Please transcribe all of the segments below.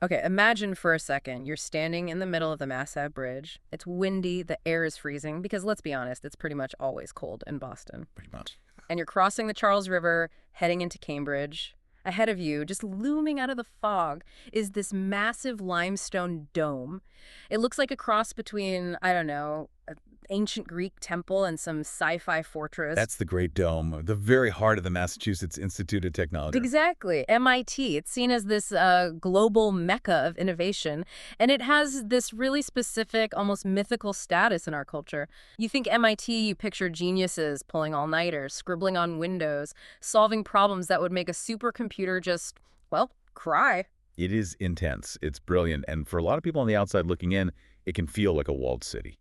Okay, imagine for a second you're standing in the middle of the Mass Ave Bridge. It's windy, the air is freezing, because let's be honest, it's pretty much always cold in Boston. Pretty much. And you're crossing the Charles River, heading into Cambridge. Ahead of you, just looming out of the fog, is this massive limestone dome. It looks like a cross between, I don't know, an ancient Greek temple and some sci-fi fortress. That's the Great Dome, the very heart of the Massachusetts Institute of Technology. Exactly. MIT. It's seen as this global mecca of innovation, and it has this really specific, almost mythical status in our culture. You think MIT, you picture geniuses pulling all-nighters, scribbling on windows, solving problems that would make a supercomputer just, well, cry. It is intense. It's brilliant. And for a lot of people on the outside looking in, it can feel like a walled city.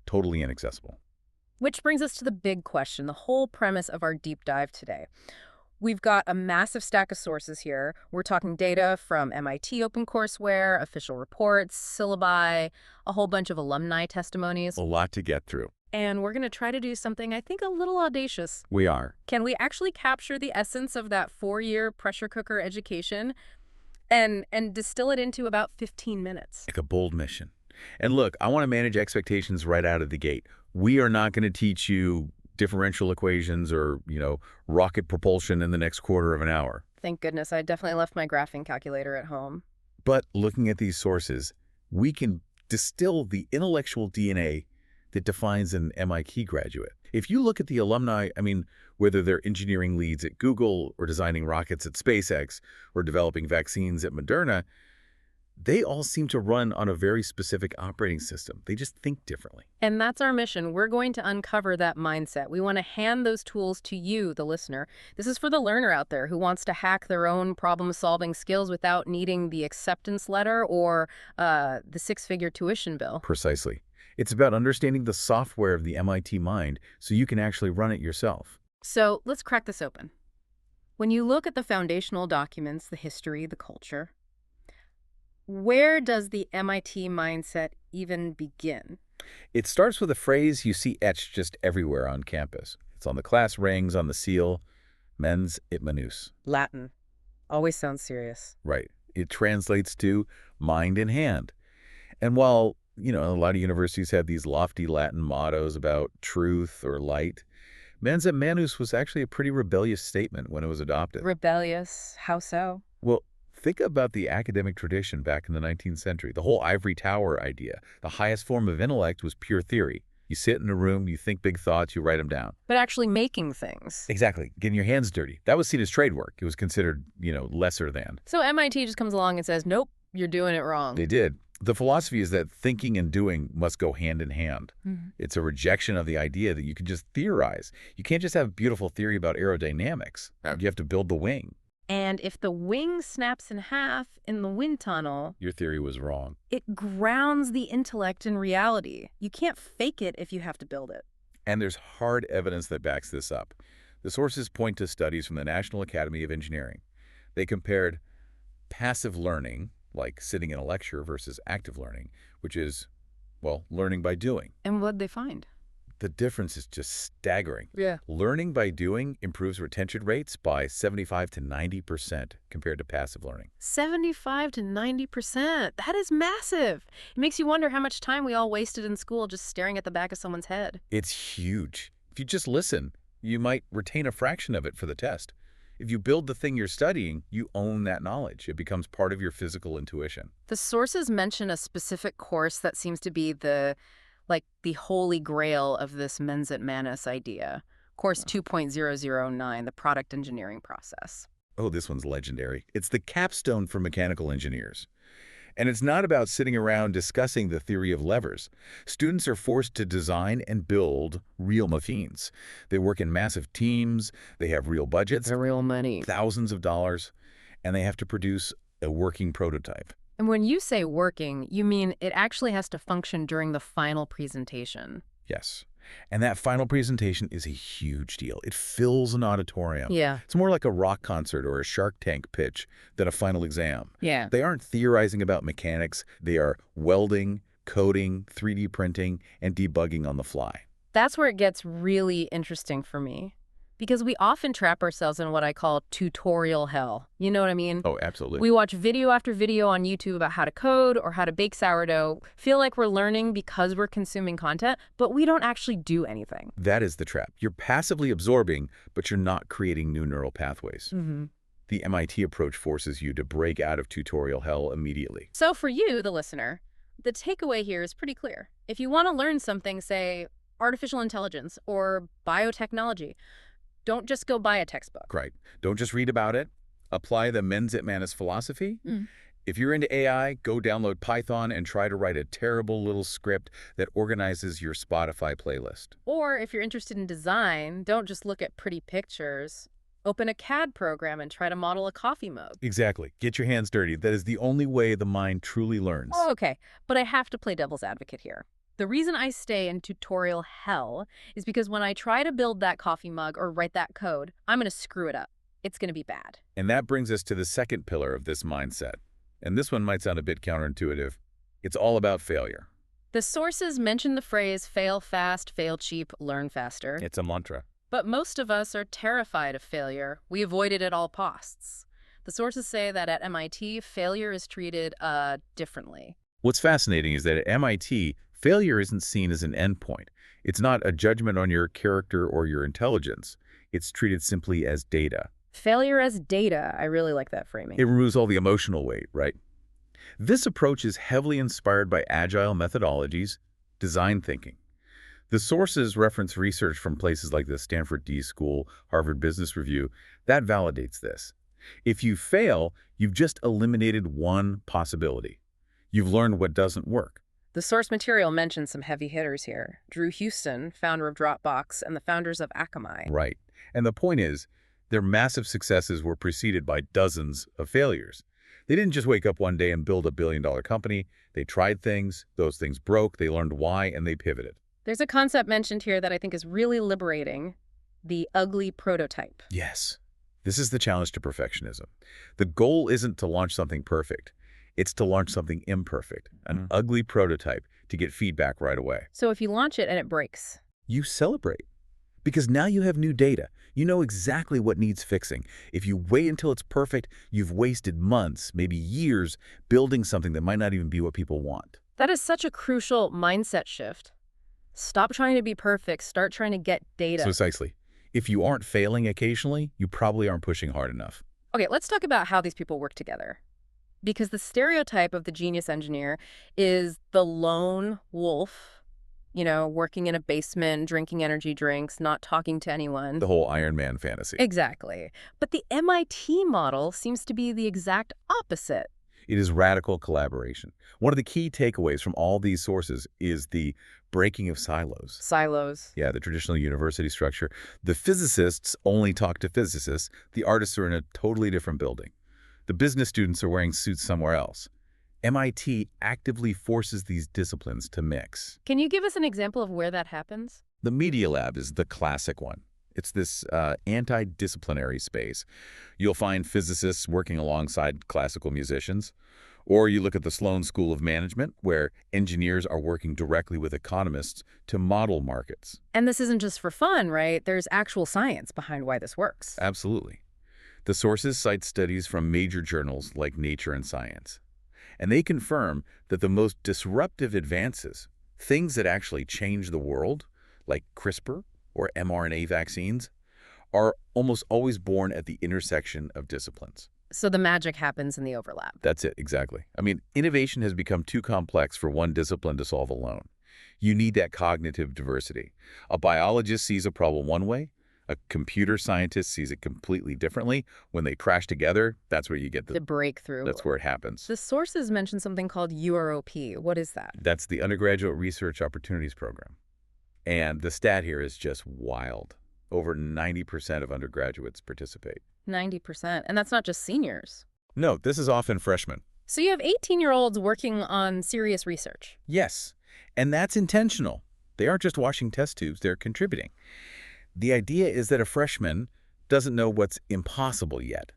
Totally inaccessible. Which brings us to the big question, the whole premise of our deep dive today. We've got a massive stack of sources here. We're talking data from MIT OpenCourseWare, official reports, syllabi, a whole bunch of alumni testimonies. A lot to get through. And we're going to try to do something I think a little audacious. We are. Can we actually capture the essence of that 4-year pressure cooker education and distill it into about 15 minutes? Like a bold mission. And look, I want to manage expectations right out of the gate. We are not going to teach you differential equations or, rocket propulsion in the next quarter of an hour. Thank goodness. I definitely left my graphing calculator at home. But looking at these sources, we can distill the intellectual DNA that defines an MIT graduate. If you look at the alumni, whether they're engineering leads at Google or designing rockets at SpaceX or developing vaccines at Moderna, they all seem to run on a very specific operating system. They just think differently. And that's our mission. We're going to uncover that mindset. We want to hand those tools to you, the listener. This is for the learner out there who wants to hack their own problem-solving skills without needing the acceptance letter or the 6-figure tuition bill. Precisely. It's about understanding the software of the MIT mind so you can actually run it yourself. So let's crack this open. When you look at the foundational documents, the history, the culture, where does the MIT mindset even begin? It starts with a phrase you see etched just everywhere on campus. It's on the class rings, on the seal, mens et manus. Latin. Always sounds serious. Right. It translates to mind in hand. And while, a lot of universities have these lofty Latin mottos about truth or light, mens et manus was actually a pretty rebellious statement when it was adopted. Rebellious? How so? Well, think about the academic tradition back in the 19th century, the whole ivory tower idea. The highest form of intellect was pure theory. You sit in a room, you think big thoughts, you write them down. But actually making things. Exactly. Getting your hands dirty. That was seen as trade work. It was considered, lesser than. So MIT just comes along and says, nope, you're doing it wrong. They did. The philosophy is that thinking and doing must go hand in hand. Mm-hmm. It's a rejection of the idea that you can just theorize. You can't just have a beautiful theory about aerodynamics. You have to build the wing. And if the wing snaps in half in the wind tunnel, your theory was wrong. It grounds the intellect in reality. You can't fake it if you have to build it. And there's hard evidence that backs this up. The sources point to studies from the National Academy of Engineering. They compared passive learning, like sitting in a lecture, versus active learning, which is, learning by doing. And what'd they find? The difference is just staggering. Yeah. Learning by doing improves retention rates by 75 to 90% compared to passive learning. 75 to 90%. That is massive. It makes you wonder how much time we all wasted in school just staring at the back of someone's head. It's huge. If you just listen, you might retain a fraction of it for the test. If you build the thing you're studying, you own that knowledge. It becomes part of your physical intuition. The sources mention a specific course that seems to be the holy grail of this mens et manus idea. Course 2.009, the product engineering process. Oh, this one's legendary. It's the capstone for mechanical engineers. And it's not about sitting around discussing the theory of levers. Students are forced to design and build real machines. They work in massive teams, they have real budgets, The real money. thousands of dollars, and they have to produce a working prototype. And when you say working, you mean it actually has to function during the final presentation. Yes. And that final presentation is a huge deal. It fills an auditorium. Yeah. It's more like a rock concert or a Shark Tank pitch than a final exam. Yeah. They aren't theorizing about mechanics. They are welding, coding, 3D printing, and debugging on the fly. That's where it gets really interesting for me. Because we often trap ourselves in what I call tutorial hell. You know what I mean? Oh, absolutely. We watch video after video on YouTube about how to code or how to bake sourdough, feel like we're learning because we're consuming content, but we don't actually do anything. That is the trap. You're passively absorbing, but you're not creating new neural pathways. Mm-hmm. The MIT approach forces you to break out of tutorial hell immediately. So for you, the listener, the takeaway here is pretty clear. If you want to learn something, say, artificial intelligence or biotechnology, don't just go buy a textbook. Right. Don't just read about it. Apply the mens et manus philosophy. Mm. If you're into AI, go download Python and try to write a terrible little script that organizes your Spotify playlist. Or if you're interested in design, don't just look at pretty pictures. Open a CAD program and try to model a coffee mug. Exactly. Get your hands dirty. That is the only way the mind truly learns. Oh, okay, but I have to play devil's advocate here. The reason I stay in tutorial hell is because when I try to build that coffee mug or write that code, I'm going to screw it up. It's going to be bad. And that brings us to the second pillar of this mindset. And this one might sound a bit counterintuitive. It's all about failure. The sources mention the phrase fail fast, fail cheap, learn faster. It's a mantra. But most of us are terrified of failure. We avoid it at all costs. The sources say that at MIT, failure is treated differently. What's fascinating is that at MIT, failure isn't seen as an endpoint. It's not a judgment on your character or your intelligence. It's treated simply as data. Failure as data. I really like that framing. It removes all the emotional weight, right? This approach is heavily inspired by agile methodologies, design thinking. The sources reference research from places like the Stanford D School, Harvard Business Review. That validates this. If you fail, you've just eliminated one possibility. You've learned what doesn't work. The source material mentions some heavy hitters here. Drew Houston, founder of Dropbox, and the founders of Akamai. Right. And the point is, their massive successes were preceded by dozens of failures. They didn't just wake up one day and build a billion-dollar company. They tried things, those things broke, they learned why, and they pivoted. There's a concept mentioned here that I think is really liberating, the ugly prototype. Yes. This is the challenge to perfectionism. The goal isn't to launch something perfect. It's to launch something imperfect, an ugly prototype, to get feedback right away. So if you launch it and it breaks, You celebrate. Because now you have new data. You know exactly what needs fixing. If you wait until it's perfect, you've wasted months, maybe years, building something that might not even be what people want. that is such a crucial mindset shift. Stop trying to be perfect. Start trying to get data. Precisely. If you aren't failing occasionally, you probably aren't pushing hard enough. Okay, let's talk about how these people work together. Because the stereotype of the genius engineer is the lone wolf, working in a basement, drinking energy drinks, not talking to anyone. The whole Iron Man fantasy. Exactly. But the MIT model seems to be the exact opposite. It is radical collaboration. One of the key takeaways from all these sources is the breaking of silos. Silos. Yeah, the traditional university structure. The physicists only talk to physicists. The artists are in a totally different building. The business students are wearing suits somewhere else. MIT actively forces these disciplines to mix. Can you give us an example of where that happens? The Media Lab is the classic one. It's this anti-disciplinary space. You'll find physicists working alongside classical musicians. Or you look at the Sloan School of Management, where engineers are working directly with economists to model markets. And this isn't just for fun, right? There's actual science behind why this works. Absolutely. The sources cite studies from major journals like Nature and Science. And they confirm that the most disruptive advances, things that actually change the world, like CRISPR or mRNA vaccines, are almost always born at the intersection of disciplines. So the magic happens in the overlap. That's it, exactly. I mean, innovation has become too complex for one discipline to solve alone. You need that cognitive diversity. A biologist sees a problem one way, a computer scientist sees it completely differently. When they crash together, that's where you get The breakthrough. that's where it happens. The sources mention something called UROP. What is that? That's the Undergraduate Research Opportunities Program. And the stat here is just wild. Over 90% of undergraduates participate. 90%. And that's not just seniors. No, this is often freshmen. So you have 18-year-olds working on serious research. Yes, and that's intentional. They aren't just washing test tubes, they're contributing. The idea is that a freshman doesn't know what's impossible yet.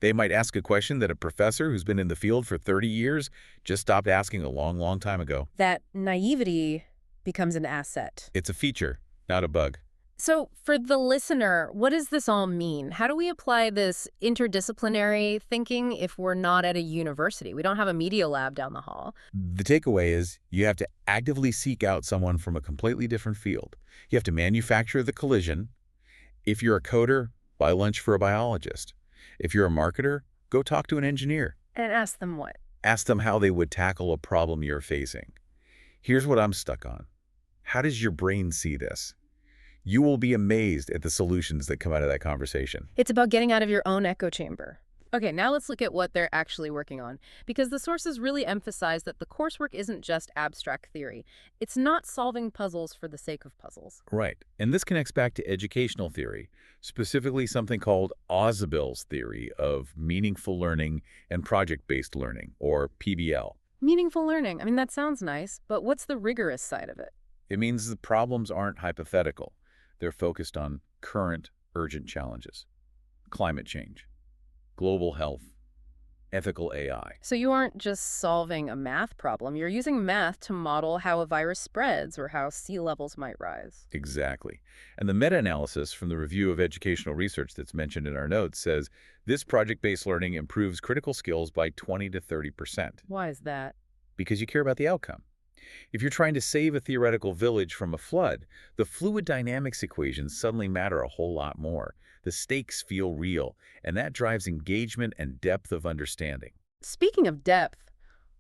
They might ask a question that a professor who's been in the field for 30 years just stopped asking a long, long time ago. That naivety becomes an asset. It's a feature, not a bug. So, for the listener, what does this all mean? How do we apply this interdisciplinary thinking if we're not at a university? We don't have a media lab down the hall. The takeaway is you have to actively seek out someone from a completely different field. You have to manufacture the collision. If you're a coder, buy lunch for a biologist. If you're a marketer, go talk to an engineer. And ask them what? Ask them how they would tackle a problem you're facing. Here's what I'm stuck on. How does your brain see this? You will be amazed at the solutions that come out of that conversation. It's about getting out of your own echo chamber. Okay, now let's look at what they're actually working on, because the sources really emphasize that the coursework isn't just abstract theory. It's not solving puzzles for the sake of puzzles. Right. And this connects back to educational theory, specifically something called Ausubel's theory of meaningful learning and project-based learning, or PBL. Meaningful learning. I mean, that sounds nice, but what's the rigorous side of it? It means the problems aren't hypothetical. They're focused on current, urgent challenges. Climate change, global health, ethical AI. So you aren't just solving a math problem, you're using math to model how a virus spreads or how sea levels might rise. Exactly. And the meta-analysis from the review of educational research that's mentioned in our notes says this project-based learning improves critical skills by 20 to 30%, Why is that? because you care about the outcome. If you're trying to save a theoretical village from a flood, the fluid dynamics equations suddenly matter a whole lot more. The stakes feel real, and that drives engagement and depth of understanding. Speaking of depth,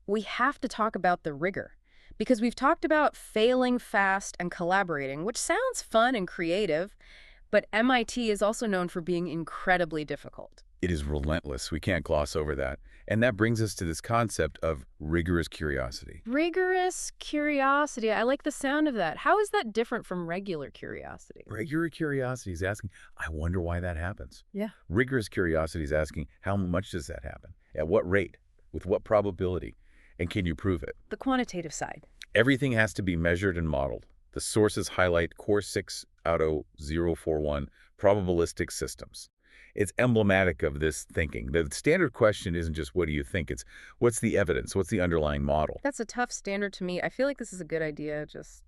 we have to talk about the rigor. Because we've talked about failing fast and collaborating, which sounds fun and creative, but MIT is also known for being incredibly difficult. It is relentless. We can't gloss over that. And that brings us to this concept of rigorous curiosity. Rigorous curiosity. I like the sound of that. How is that different from regular curiosity? Regular curiosity is asking, I wonder why that happens. Yeah. Rigorous curiosity is asking, how much does that happen? At what rate? With what probability? And can you prove it? The quantitative side. Everything has to be measured and modeled. The sources highlight Core 6 out of 041, probabilistic systems. It's emblematic of this thinking. The standard question isn't just what do you think, it's what's the evidence, what's the underlying model? That's a tough standard to me. I feel like this is a good idea, just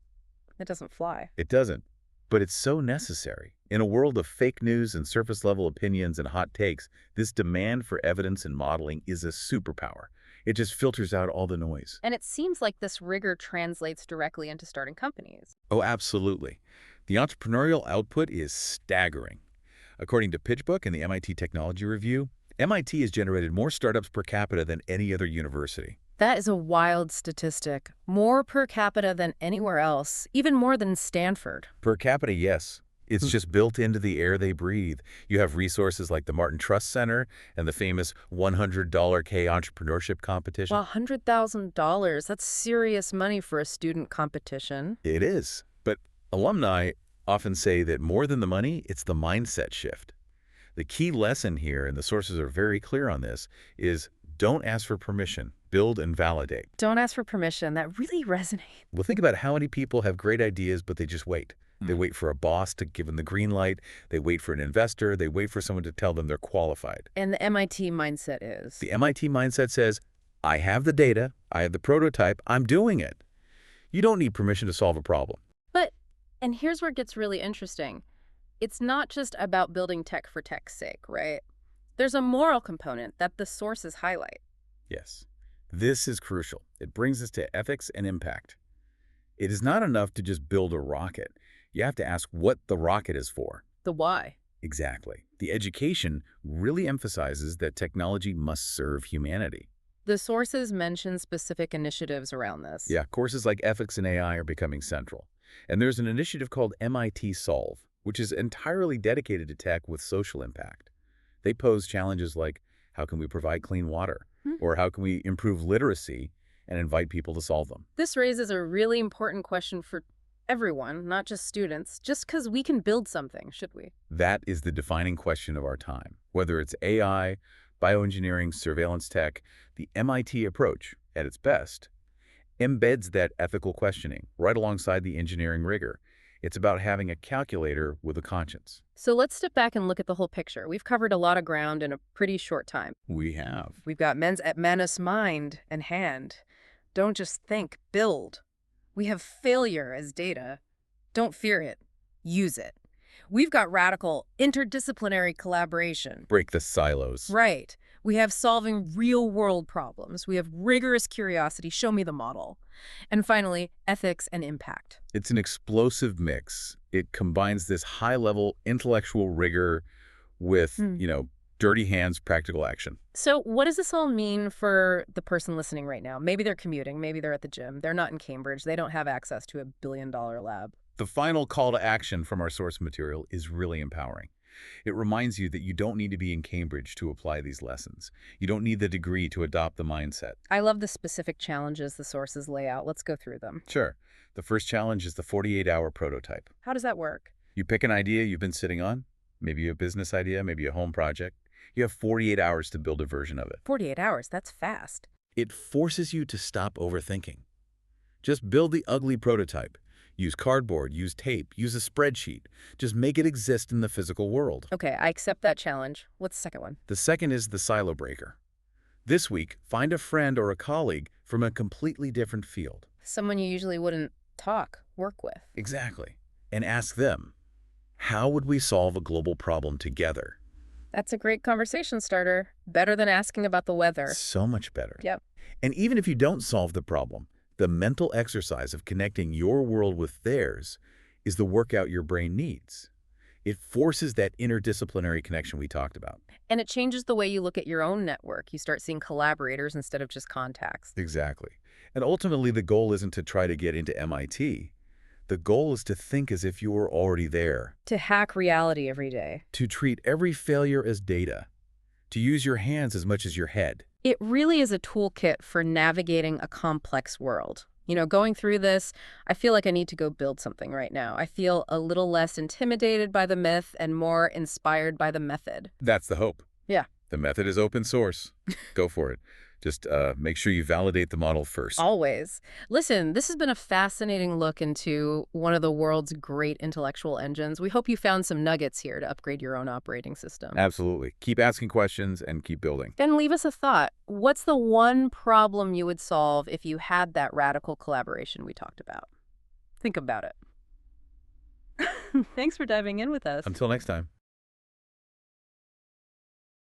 it doesn't fly. It doesn't, but it's so necessary. In a world of fake news and surface-level opinions and hot takes, this demand for evidence and modeling is a superpower. It just filters out all the noise. And it seems like this rigor translates directly into starting companies. Oh, absolutely. The entrepreneurial output is staggering. According to PitchBook and the MIT Technology Review, MIT has generated more startups per capita than any other university. That is a wild statistic. More per capita than anywhere else, even more than Stanford. Per capita, yes. It's just built into the air they breathe. You have resources like the Martin Trust Center and the famous $100K entrepreneurship competition. Well, $100,000, that's serious money for a student competition. It is. But alumni often say that more than the money, it's the mindset shift. The key lesson here, and the sources are very clear on this, is don't ask for permission. Build and validate. Don't ask for permission. That really resonates. Well, think about how many people have great ideas, but they just wait. They wait for a boss to give them the green light. They wait for an investor. They wait for someone to tell them they're qualified. And the MIT mindset is? The MIT mindset says, I have the data, I have the prototype, I'm doing it. You don't need permission to solve a problem. And here's where it gets really interesting. It's not just about building tech for tech's sake, right? There's a moral component that the sources highlight. Yes, this is crucial. It brings us to ethics and impact. It is not enough to just build a rocket. You have to ask what the rocket is for. The why. Exactly. The education really emphasizes that technology must serve humanity. The sources mention specific initiatives around this. Yeah, courses like ethics and AI are becoming central. And there's an initiative called MIT Solve, which is entirely dedicated to tech with social impact. They pose challenges like, how can we provide clean water? Or how can we improve literacy and invite people to solve them? This raises a really important question for everyone, not just students. Just because we can build something, should we? That is the defining question of our time. Whether it's AI, bioengineering, surveillance tech, the MIT approach, at its best, embeds that ethical questioning right alongside the engineering rigor. It's about having a calculator with a conscience. So let's step back and look at the whole picture. We've covered a lot of ground in a pretty short time. We have. We've got manus mind and hand. Don't just think, build. We have failure as data. Don't fear it. Use it. We've got radical interdisciplinary collaboration. Break the silos. Right. We have solving real-world problems. We have rigorous curiosity, show me the model. And finally, ethics and impact. It's an explosive mix. It combines this high-level intellectual rigor with, dirty hands, practical action. So what does this all mean for the person listening right now? Maybe they're commuting, maybe they're at the gym, they're not in Cambridge, they don't have access to a billion-dollar lab. The final call to action from our source material is really empowering. It reminds you that you don't need to be in Cambridge to apply these lessons. You don't need the degree to adopt the mindset. I love the specific challenges the sources lay out. Let's go through them. Sure. The first challenge is the 48-hour prototype. How does that work? You pick an idea you've been sitting on, maybe a business idea, maybe a home project. You have 48 hours to build a version of it. 48 hours, that's fast. It forces you to stop overthinking. Just build the ugly prototype. Use cardboard, use tape, use a spreadsheet. Just make it exist in the physical world. Okay, I accept that challenge. What's the second one? The second is the silo breaker. This week, find a friend or a colleague from a completely different field. Someone you usually wouldn't work with. Exactly. And ask them, how would we solve a global problem together? That's a great conversation starter. Better than asking about the weather. So much better. Yep. And even if you don't solve the problem, the mental exercise of connecting your world with theirs is the workout your brain needs. It forces that interdisciplinary connection we talked about. And it changes the way you look at your own network. You start seeing collaborators instead of just contacts. Exactly. And ultimately, the goal isn't to try to get into MIT. The goal is to think as if you were already there. To hack reality every day. To treat every failure as data. To use your hands as much as your head. It really is a toolkit for navigating a complex world. Going through this, I feel like I need to go build something right now. I feel a little less intimidated by the myth and more inspired by the method. That's the hope. Yeah. The method is open source. Go for it. Just make sure you validate the model first. Always. Listen, this has been a fascinating look into one of the world's great intellectual engines. We hope you found some nuggets here to upgrade your own operating system. Absolutely. Keep asking questions and keep building. Then leave us a thought. What's the one problem you would solve if you had that radical collaboration we talked about? Think about it. Thanks for diving in with us. Until next time.